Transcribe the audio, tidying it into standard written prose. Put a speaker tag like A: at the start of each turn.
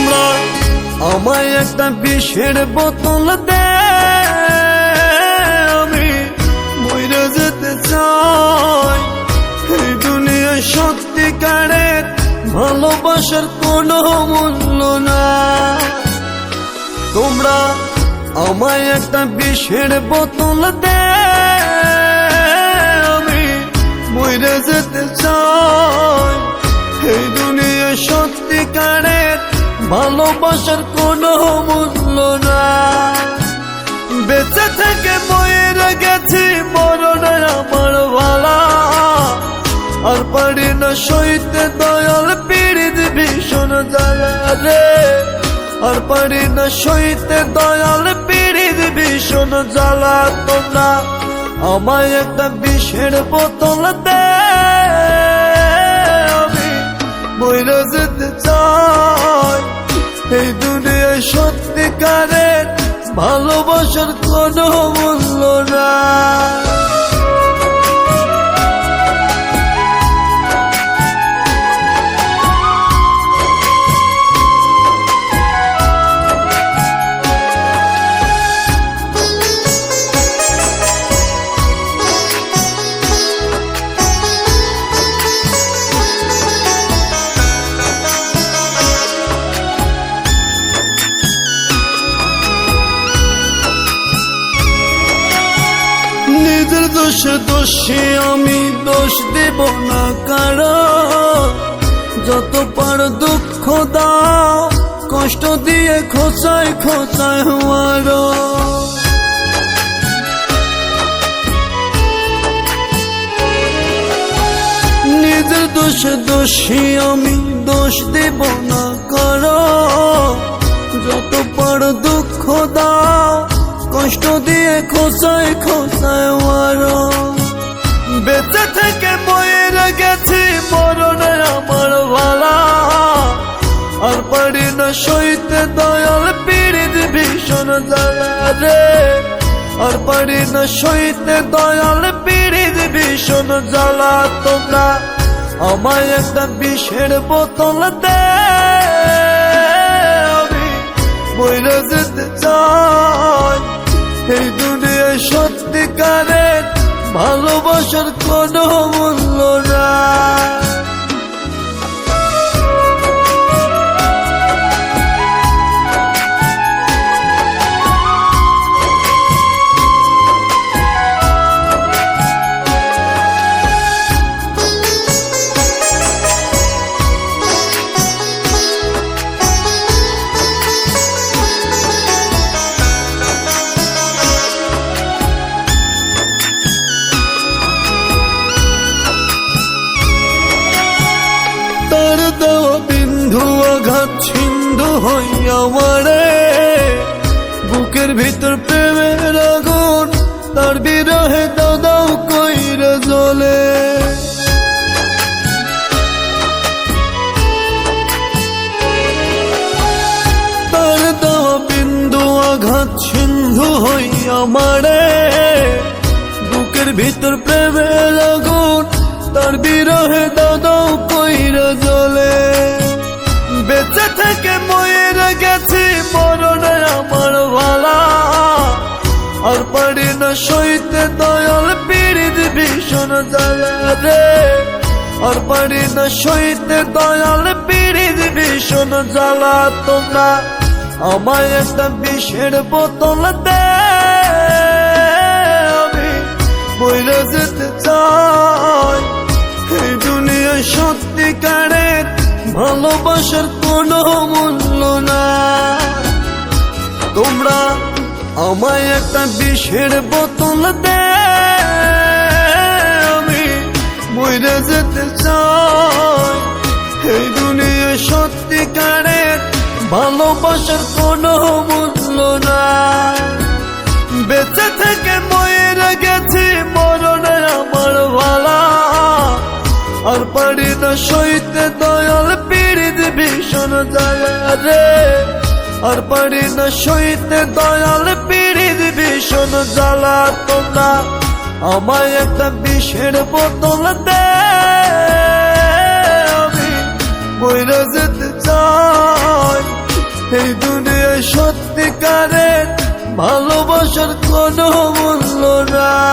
A: তোমরা আমায় একটা বিষের বোতল দে, আমি মইরা যেতে চাই। এই দুনিয়ায় সত্যিকারের ভালোবাসার কোনো মূল্য না। তোমরা আমায় একটা বিষের বোতল দে, আমি মইরা যেতে চাই। এই দুনিয়ায় সত্যিকারের ভালোবাসার কোনো মূল্য না। বেঁচে থেকে মইরা গেছি, মরণে আমার ভালা। আর পারি না সইতে দয়াল পীড়িত ভীষণ জ্বালা রে। আর পারি না সইতে দয়াল পীড়িত ভীষণ জ্বালা। তোমরা আমায় একটা বিষের বোতল দে, আমি মইরা যেতে চাই। এই দুনিয়ায় সত্যিকারের ভালোবাসার কোনো মূল্য না। নিজের দোষে দোষী আমি, দোষ দেব না কারো। যত পার দুঃখ দাও, কষ্ট দিয়ে খোঁচায় খোঁচায় মারো। নিজের দোষে দোষী আমি, দোষ দেব না কারো। যত পার দুঃখ দাও, কষ্ট দিয়ে খোঁচায় খোঁচায় মারো। বেঁচে থেকে মইরা গেছি, মরণে আমার ভালা। আর পারি না সইতে দয়াল পীড়িত ভীষণ জ্বালা রে। আর পারি না সইতে দয়াল পীড়িত ভীষণ জ্বালা। তোমরা আমায় একটা বিষের বোতল দে, আমি মইরা যেতে চাই। এই দুনিয়ায় সত্যিকারের ভালোবাসার কোনো মূল্য না। তার দেওয়া বিন্ধু আঘাত সিন্ধু হইয়া মারে। বুকের ভিতর প্রেমের আগুন, তার বিরহে দাও দাও কইরা জ্বলে। তার দেওয়া বিন্দু আঘাত সিন্ধু হইয়া মারে। বুকের ভিতর প্রেমের আগুন, তার বিরহে দাও দাও কইরা জ্বলে। বেঁচে থেকে মইরা গেছি, মরণে আমার ভালা। আর পারি না সইতে দয়াল পীড়িত ভীষণ জ্বালা রে। আর পারি না সইতে দয়াল পীড়িত ভীষণ জ্বালা। তোমরা আমায় একটা বিষের বোতল দে, আমি মইরা যেতে চাই। এই দুনিয়ায় সত্যিকারের ভালোবাসার কোনো মূল্য না। তোমরা আমায় একটা বিষের বোতল দে, আমি মইরা যেতে চাই। এই দুনিয়ায় সত্যিকারের ভালোবাসার কোনো মূল্য না। বেঁচে থেকে মইরা গেছি, মরণে আমার ভালা। আর পারি না সইতে দয়াল পীড়িত ভীষণ জ্বালা রে। আর পারি না সইতে দয়াল পীড়িত ভীষণ জ্বালা। তোমরা আমায় একটা বিষের বোতল দে, আমি মইরা যেতে চাই। এই দুনিয়ায় সত্যিকারের ভালোবাসার কোনো মূল্য নাই।